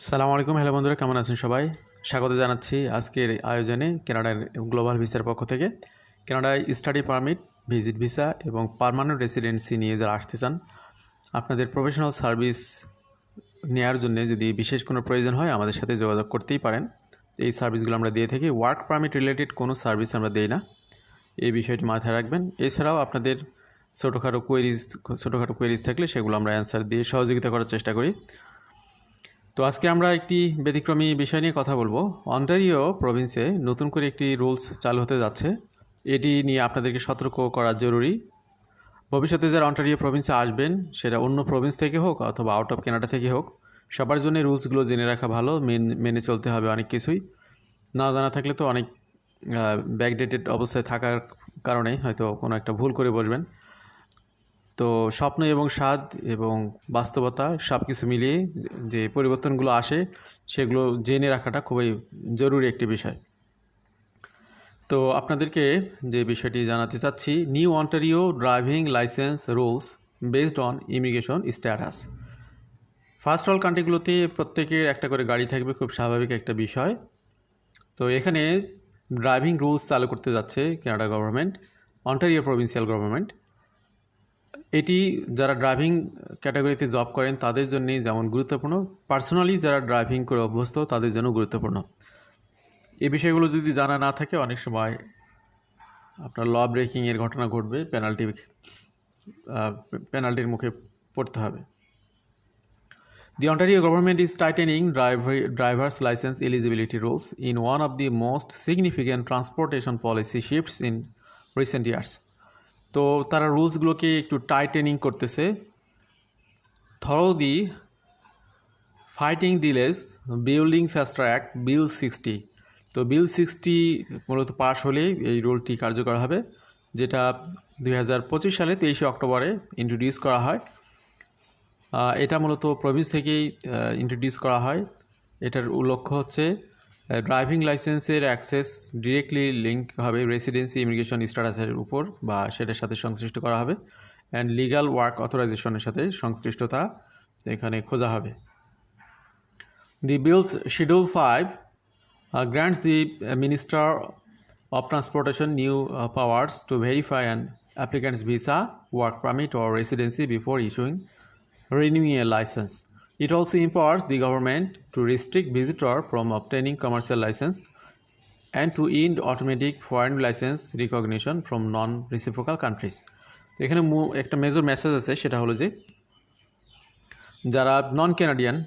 সালামু আলাইকুম। হ্যালো বন্ধুরা, কেমন আছেন সবাই? স্বাগত জানাচ্ছি আজকের আয়োজনে কানাডার গ্লোবাল ভিসার পক্ষ থেকে। কানাডায় স্টাডি পারমিট, ভিজিট ভিসা এবং পার্মানেন্ট রেসিডেন্সি নিয়ে যারা আসতে চান, আপনাদের প্রফেশনাল সার্ভিস নেওয়ার জন্য যদি বিশেষ কোনো প্রয়োজন হয় আমাদের সাথে যোগাযোগ করতেই পারেন। এই সার্ভিসগুলো আমরা দিয়ে থাকি। ওয়ার্ক পারমিট রিলেটেড কোনো সার্ভিস আমরা দিই না, এই বিষয়টি মাথায় রাখবেন। এছাড়াও আপনাদের ছোটোখাটো কোয়েরিজ থাকলে সেগুলো আমরা অ্যান্সার দিয়ে সহযোগিতা করার চেষ্টা করি। তো আজকে আমরা একটি ব্যতিক্রমী বিষয় নিয়ে কথা বলবো। অন্টারিও প্রভিন্সে নতুন করে একটি রুলস চালু হতে যাচ্ছে। এটি নিয়ে আপনাদেরকে সতর্ক করা জরুরি। ভবিষ্যতে যারা অন্টারিও প্রভিন্সে আসবেন, সেটা অন্য প্রভিন্স থেকে হোক অথবা আউট অফ কানাডা থেকে হোক, সবার জন্য রুলসগুলো জেনে রাখা ভালো। মেনে চলতে হবে অনেক কিছুই। না জানা থাকলে তো অনেক ব্যাকডেটেড অবস্থায় থাকার কারণে হয়তো কোনো একটা ভুল করে বসবেন। তো স্বপ্ন এবং স্বাদ এবং বাস্তবতা সব কিছু মিলিয়ে যে পরিবর্তনগুলো আসে সেগুলো জেনে রাখাটা খুবই জরুরি একটি বিষয়। তো আপনাদেরকে যে বিষয়টি জানাতে চাচ্ছি, new Ontario driving licence rules based on immigration status. First world কান্ট্রিগুলোতে প্রত্যেকের একটা করে গাড়ি থাকবে, খুব স্বাভাবিক একটা বিষয়। তো এখানে ড্রাইভিং রুলস চালু করতে যাচ্ছে Canada government, Ontario provincial government. এটি যারা ড্রাইভিং ক্যাটাগরিতে জব করেন তাদের জন্যই যেমন গুরুত্বপূর্ণ, পার্সোনালি যারা ড্রাইভিং করে অভ্যস্ত তাদের জন্য গুরুত্বপূর্ণ। এই বিষয়গুলো যদি জানা না থাকে অনেক সময় আপনার ল ব্রেকিংয়ের ঘটনা ঘটবে, পেনাল্টির মুখে পড়তে হবে। The Ontario government is tightening driver's license eligibility rules in one of the most significant transportation policy shifts in recent years. তো তারা রুলসগুলোকে একটু টাইটেনিং করতেছে। Thoroughly fighting delays building fast track bill 60। তো বিল 60 মূলত পাশ হলেই এই রুলটি কার্যকর হবে, যেটা 2025 সালে 23 অক্টোবরে ইন্ট্রোডিউস করা হয়। এটা মূলত প্রভিন্স থেকেই ইন্ট্রোডিউস করা হয়। এটার লক্ষ্য হচ্ছে ড্রাইভিং লাইসেন্সের অ্যাক্সেস ডিরেক্টলি লিঙ্ক হবে রেসিডেন্সি ইমিগ্রেশন স্ট্যাটাসের উপর, বা সেটার সাথে সংশ্লিষ্ট করা হবে, অ্যান্ড লিগ্যাল ওয়ার্ক অথরাইজেশনের সাথে সংশ্লিষ্টতা এখানে খোঁজা হবে। দি বিলস schedule 5 grants the Minister of Transportation new powers to verify an applicant's visa, work permit or residency before renewing a license. It also empowers the government to restrict visitors from obtaining commercial license and to end automatic foreign license recognition from non-reciprocal countries. এখানে একটা major message আছে, সেটা হলো যে যারা নন Canadian